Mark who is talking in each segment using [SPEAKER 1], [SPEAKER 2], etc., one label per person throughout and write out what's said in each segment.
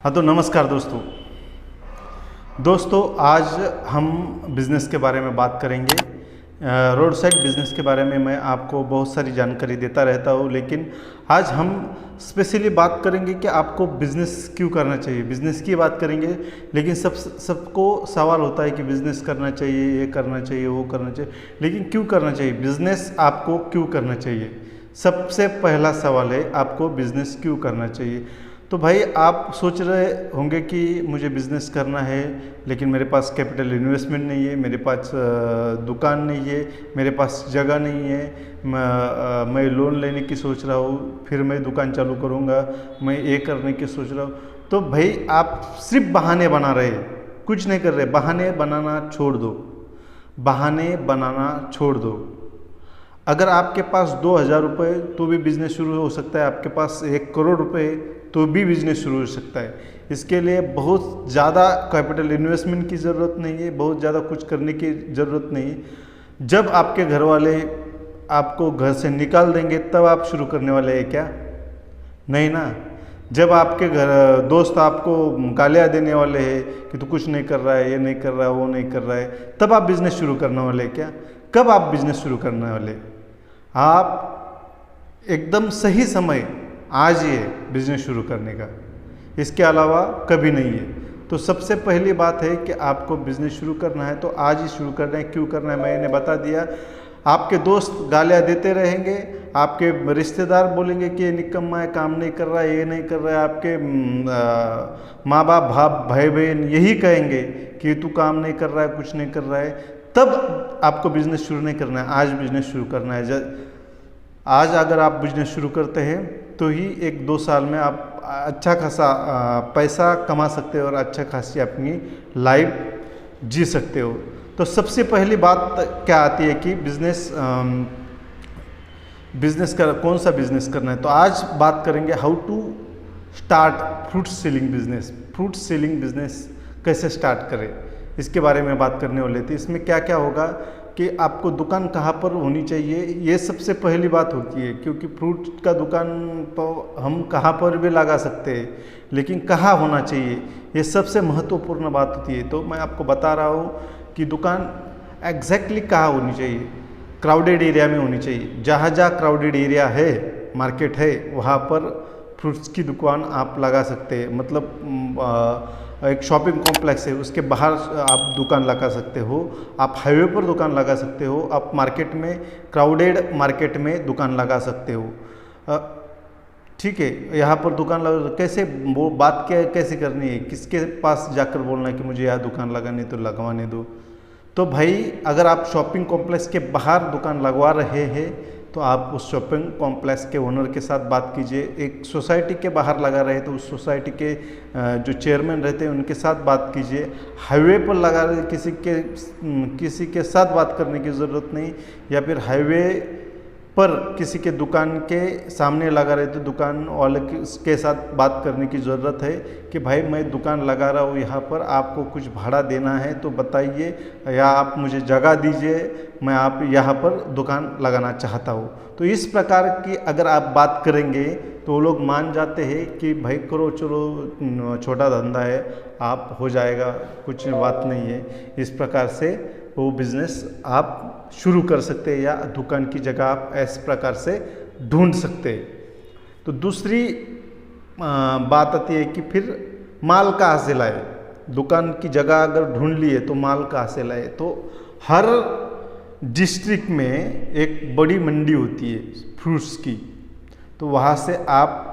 [SPEAKER 1] हाँ तो नमस्कार दोस्तों आज हम बिज़नेस के बारे में बात करेंगे। रोड साइड बिज़नेस के बारे में मैं आपको बहुत सारी जानकारी देता रहता हूँ, लेकिन आज हम स्पेशली बात करेंगे कि आपको बिज़नेस क्यों करना चाहिए। बिज़नेस की बात करेंगे, लेकिन सबको सवाल होता है कि बिज़नेस करना चाहिए, ये करना चाहिए, वो करना चाहिए, लेकिन क्यों करना चाहिए, बिज़नेस आपको क्यों करना चाहिए। सबसे पहला सवाल है आपको बिज़नेस क्यों करना चाहिए। तो भाई आप सोच रहे होंगे कि मुझे बिज़नेस करना है, लेकिन मेरे पास कैपिटल इन्वेस्टमेंट नहीं है, मेरे पास दुकान नहीं है, मेरे पास जगह नहीं है, मैं लोन लेने की सोच रहा हूँ, फिर मैं दुकान चालू करूँगा, मैं ये करने की सोच रहा हूँ। तो भाई आप सिर्फ बहाने बना रहे, कुछ नहीं कर रहे। बहाने बनाना छोड़ दो, बहाने बनाना छोड़ दो। अगर आपके पास 2,000 रुपये तो भी बिज़नेस शुरू हो सकता है, आपके पास 1 करोड़ रुपये तो भी बिज़नेस शुरू हो सकता है। इसके लिए बहुत ज़्यादा कैपिटल इन्वेस्टमेंट की ज़रूरत नहीं है, बहुत ज़्यादा कुछ करने की ज़रूरत नहीं है। जब आपके घर वाले आपको घर से निकाल देंगे तब आप शुरू करने वाले हैं क्या? नहीं ना। जब आपके घर दोस्त आपको गालियाँ देने वाले हैं कि तू कुछ नहीं कर रहा है, ये नहीं कर रहा है, वो नहीं कर रहा है, तब आप बिज़नेस शुरू करने वाले हैं क्या? कब आप बिज़नेस शुरू करने वाले? आप एकदम सही समय आज ही है बिज़नेस शुरू करने का, इसके अलावा कभी नहीं है। तो सबसे पहली बात है कि आपको बिज़नेस शुरू करना है तो आज ही शुरू करना है। क्यों करना है मैंने बता दिया। आपके दोस्त गालियाँ देते रहेंगे, आपके रिश्तेदार बोलेंगे कि ये निकम्मा है, काम नहीं कर रहा है, ये नहीं कर रहा है, आपके माँ बाप भाई बहन यही कहेंगे कि तू काम नहीं कर रहा है, कुछ नहीं कर रहा है। तब आपको बिज़नेस शुरू नहीं करना है, आज बिज़नेस शुरू करना है। आज अगर आप बिज़नेस शुरू करते हैं तो ही 1-2 साल में आप अच्छा खासा पैसा कमा सकते हो और अच्छा खासी अपनी लाइफ जी सकते हो। तो सबसे पहली बात क्या आती है कि बिज़नेस का कौन सा बिज़नेस करना है। तो आज बात करेंगे how to start fruit selling business. Fruit selling business कैसे स्टार्ट करें, इसके बारे में बात करने वाले थे। इसमें क्या क्या होगा कि आपको दुकान कहाँ पर होनी चाहिए, ये सबसे पहली बात होती है। क्योंकि फ्रूट का दुकान तो हम कहाँ पर भी लगा सकते हैं, लेकिन कहाँ होना चाहिए ये सबसे महत्वपूर्ण बात होती है। तो मैं आपको बता रहा हूँ कि दुकान एग्जैक्टली कहाँ होनी चाहिए। क्राउडेड एरिया में होनी चाहिए। जहाँ जहाँ क्राउडेड एरिया है, मार्केट है, वहाँ पर फ्रूट्स की दुकान आप लगा सकते हैं। मतलब एक शॉपिंग कॉम्प्लेक्स है, उसके बाहर आप दुकान लगा सकते हो, आप हाईवे पर दुकान लगा सकते हो, आप मार्केट में क्राउडेड मार्केट में दुकान लगा सकते हो। ठीक है, यहाँ पर दुकान लगा कैसे, वो बात क्या कैसे करनी है, किसके पास जाकर बोलना है कि मुझे यहाँ दुकान लगानी तो लगवाने दो। तो भाई अगर आप शॉपिंग कॉम्प्लेक्स के बाहर दुकान लगवा रहे हैं तो आप उस शॉपिंग कॉम्प्लेक्स के ओनर के साथ बात कीजिए। एक सोसाइटी के बाहर लगा रहे तो उस सोसाइटी के जो चेयरमैन रहते हैं उनके साथ बात कीजिए। हाईवे पर लगा रहे किसी के साथ बात करने की ज़रूरत नहीं, या फिर हाईवे पर किसी के दुकान के सामने लगा रहे तो दुकान वाले के साथ बात करने की ज़रूरत है कि भाई मैं दुकान लगा रहा हूँ, यहाँ पर आपको कुछ भाड़ा देना है तो बताइए, या आप मुझे जगह दीजिए, मैं आप यहाँ पर दुकान लगाना चाहता हूँ। तो इस प्रकार की अगर आप बात करेंगे तो वो लोग मान जाते हैं कि भाई करो, चलो छोटा धंधा है, आप हो जाएगा, कुछ बात नहीं है। इस प्रकार से वो बिज़नेस आप शुरू कर सकते हैं, या दुकान की जगह आप इस प्रकार से ढूंढ सकते हैं। तो दूसरी बात आती है कि फिर माल कहाँ से लाए। दुकान की जगह अगर ढूंढ लिए तो माल कहाँ से लाए। तो हर डिस्ट्रिक्ट में एक बड़ी मंडी होती है फ्रूट्स की, तो वहाँ से आप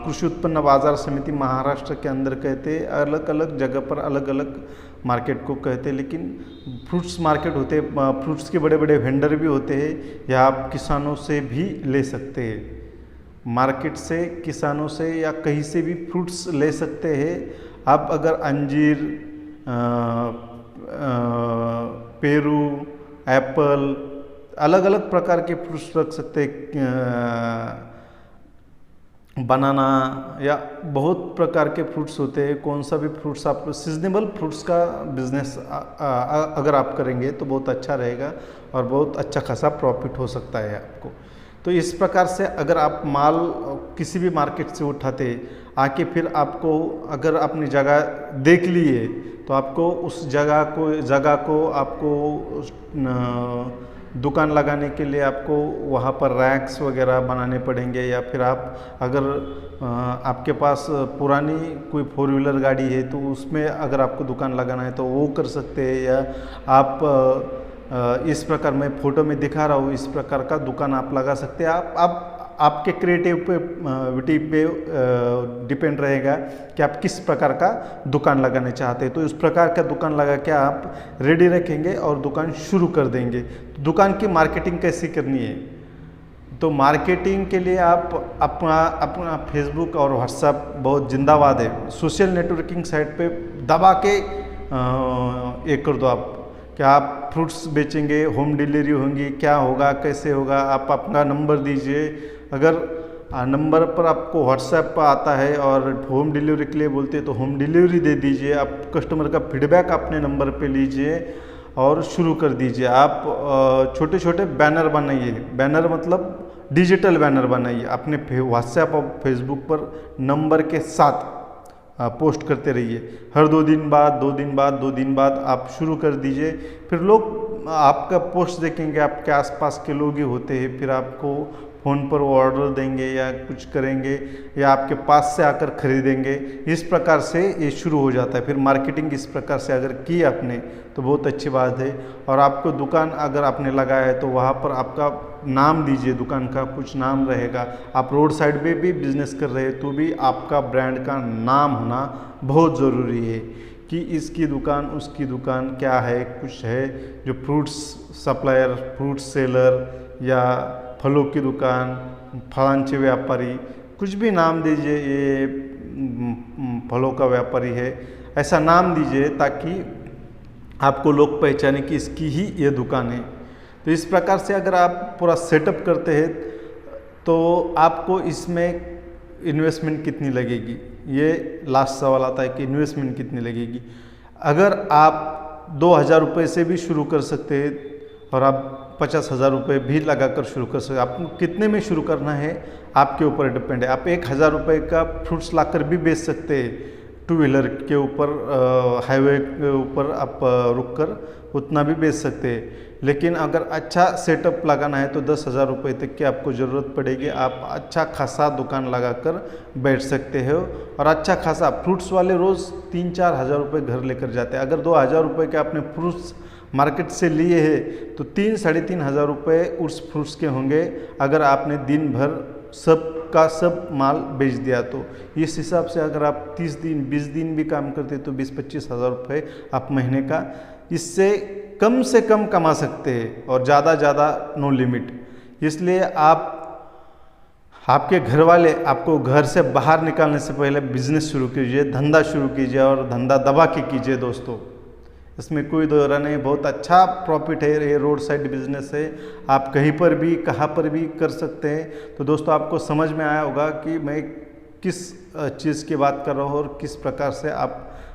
[SPEAKER 1] कृषि उत्पन्न बाजार समिति महाराष्ट्र के अंदर कहते हैं, अलग अलग जगह पर अलग अलग मार्केट को कहते हैं, लेकिन फ्रूट्स मार्केट होते हैं, फ्रूट्स के बड़े बड़े वेंडर भी होते हैं, या आप किसानों से भी ले सकते हैं। मार्केट से, किसानों से, या कहीं से भी फ्रूट्स ले सकते हैं। आप अगर अंजीर, पेरू, एप्पल, अलग अलग प्रकार के फ्रूट्स रख सकते हैं, बनाना, या बहुत प्रकार के फ्रूट्स होते हैं। कौन सा भी फ्रूट्स आप सीजनेबल फ्रूट्स का बिज़नेस अगर आप करेंगे तो बहुत अच्छा रहेगा और बहुत अच्छा खासा प्रॉफिट हो सकता है आपको। तो इस प्रकार से अगर आप माल किसी भी मार्केट से उठाते, आके फिर आपको अगर अपनी जगह देख लिए तो आपको उस जगह को आपको दुकान लगाने के लिए आपको वहाँ पर रैक्स वगैरह बनाने पड़ेंगे, या फिर आप अगर आपके पास पुरानी कोई 4 व्हीलर गाड़ी है तो उसमें अगर आपको दुकान लगाना है तो वो कर सकते हैं, या आप इस प्रकार मैं फ़ोटो में दिखा रहा हूँ इस प्रकार का दुकान आप लगा सकते हैं। आप आपके क्रिएटिविटी पे डिपेंड रहेगा कि आप किस प्रकार का दुकान लगाना चाहते हैं। तो इस प्रकार का दुकान लगा के आप रेडी रखेंगे और दुकान शुरू कर देंगे। तो दुकान की मार्केटिंग कैसे करनी है, तो मार्केटिंग के लिए आप अपना फेसबुक और व्हाट्सएप बहुत जिंदाबाद है। सोशल नेटवर्किंग साइट पे दबा के ये कर दो आप, क्या आप फ्रूट्स बेचेंगे, होम डिलीवरी होंगी, क्या होगा, कैसे होगा, आप अपना नंबर दीजिए। अगर नंबर पर आपको व्हाट्सएप पर आता है और होम डिलीवरी के लिए बोलते हैं तो होम डिलीवरी दे दीजिए। आप कस्टमर का फीडबैक अपने नंबर पे लीजिए और शुरू कर दीजिए। आप छोटे छोटे बैनर बनाइए, बैनर मतलब डिजिटल बैनर बनाइए, अपने व्हाट्सएप और फेसबुक पर नंबर के साथ पोस्ट करते रहिए। हर 2 दिन बाद 2 दिन बाद 2 दिन बाद आप शुरू कर दीजिए। फिर लोग आपका पोस्ट देखेंगे, आपके आसपास के लोग ही होते हैं, फिर आपको फ़ोन पर ऑर्डर देंगे या कुछ करेंगे या आपके पास से आकर खरीदेंगे। इस प्रकार से ये शुरू हो जाता है। फिर मार्केटिंग इस प्रकार से अगर की आपने तो बहुत अच्छी बात है। और आपको दुकान अगर आपने लगाया है तो वहाँ पर आपका नाम दीजिए, दुकान का कुछ नाम रहेगा। आप रोड साइड पे भी बिजनेस कर रहे हैं तो भी आपका ब्रांड का नाम होना बहुत ज़रूरी है कि इसकी दुकान उसकी दुकान क्या है, कुछ है जो फ्रूट्स सप्लायर, फ्रूट्स सेलर या फलों की दुकान, फलांचे व्यापारी, कुछ भी नाम दीजिए, ये फलों का व्यापारी है, ऐसा नाम दीजिए ताकि आपको लोग पहचाने कि इसकी ही ये दुकान है। तो इस प्रकार से अगर आप पूरा सेटअप करते हैं तो आपको इसमें इन्वेस्टमेंट कितनी लगेगी, ये लास्ट सवाल आता है कि इन्वेस्टमेंट कितनी लगेगी। अगर आप 2,000 रुपये से भी शुरू कर सकते हैं और आप 50,000 रुपये भी लगाकर शुरू कर सकते हैं। आपको कितने में शुरू करना है आपके ऊपर डिपेंड है। आप 1,000 रुपये का फ्रूट्स लाकर भी बेच सकते हैं, 2 व्हीलर के ऊपर हाईवे के ऊपर आप रुक कर उतना भी बेच सकते हैं। लेकिन अगर अच्छा सेटअप लगाना है तो 10,000 रुपये तक की आपको ज़रूरत पड़ेगी। आप अच्छा खासा दुकान लगाकर बैठ सकते हो और अच्छा खासा फ्रूट्स वाले रोज़ 3-4 हज़ार रुपये घर लेकर जाते हैं। अगर 2,000 रुपये के आपने फ्रूट्स मार्केट से लिए हैं तो 3-3.5 हज़ार रुपये उस फ्रूट्स के होंगे अगर आपने दिन भर सब का सब माल बेच दिया। तो इस हिसाब से अगर आप 30 दिन 20 दिन भी काम करते तो 20-25 हज़ार रुपये आप महीने का इससे कम से कम कमा सकते हैं और ज़्यादा नो लिमिट। इसलिए आपके घर वाले आपको घर से बाहर निकालने से पहले बिजनेस शुरू कीजिए, धंधा शुरू कीजिए और धंधा दबा के कीजिए दोस्तों। इसमें कोई दो राय नहीं, बहुत अच्छा प्रॉफिट है, ये रोड साइड बिजनेस है, आप कहीं पर भी कहाँ पर भी कर सकते हैं। तो दोस्तों आपको समझ में आया होगा कि मैं किस चीज़ की बात कर रहा हूँ और किस प्रकार से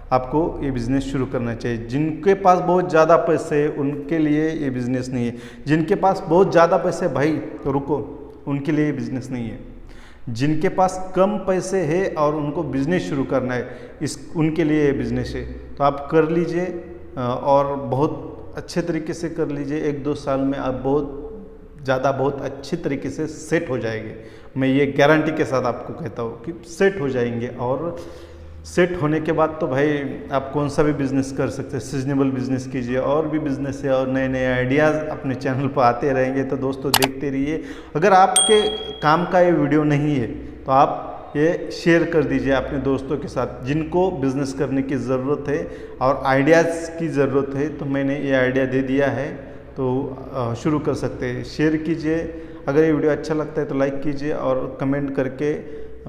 [SPEAKER 1] आपको ये बिज़नेस शुरू करना चाहिए। जिनके पास बहुत ज़्यादा पैसे है उनके लिए ये बिज़नेस नहीं है, जिनके पास बहुत ज़्यादा पैसे भाई तो रुको, उनके लिए ये बिज़नेस नहीं है। जिनके पास कम पैसे है और उनको बिज़नेस शुरू करना है उनके लिए ये बिज़नेस है। तो आप कर लीजिए और बहुत अच्छे तरीके से कर लीजिए। 1-2 साल में आप बहुत अच्छी तरीके से सेट हो जाएंगे। मैं ये गारंटी के साथ आपको कहता हूँ कि सेट हो जाएंगे। और सेट होने के बाद तो भाई आप कौन सा भी बिज़नेस कर सकते हैं, सीजनेबल बिज़नेस कीजिए, और भी बिज़नेस है और नए नए आइडियाज़ अपने चैनल पर आते रहेंगे। तो दोस्तों देखते रहिए। अगर आपके काम का ये वीडियो नहीं है तो आप ये शेयर कर दीजिए अपने दोस्तों के साथ जिनको बिज़नेस करने की ज़रूरत है और आइडियाज़ की ज़रूरत है। तो मैंने ये आइडिया दे दिया है तो शुरू कर सकते हैं। शेयर कीजिए, अगर ये वीडियो अच्छा लगता है तो लाइक कीजिए और कमेंट करके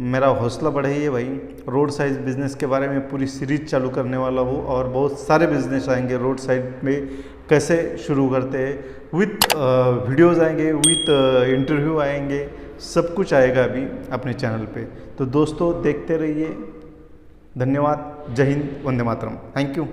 [SPEAKER 1] मेरा हौसला बढ़ाइए भाई। रोड साइड बिज़नेस के बारे में पूरी सीरीज चालू करने वाला हूँ और बहुत सारे बिज़नेस आएंगे रोड साइड में, कैसे शुरू करते हैं, विथ वीडियोज़ आएंगे, विथ इंटरव्यू आएंगे, सब कुछ आएगा अभी अपने चैनल पे। तो दोस्तों देखते रहिए। धन्यवाद। जय हिंद, वंदे मातरम। Thank you.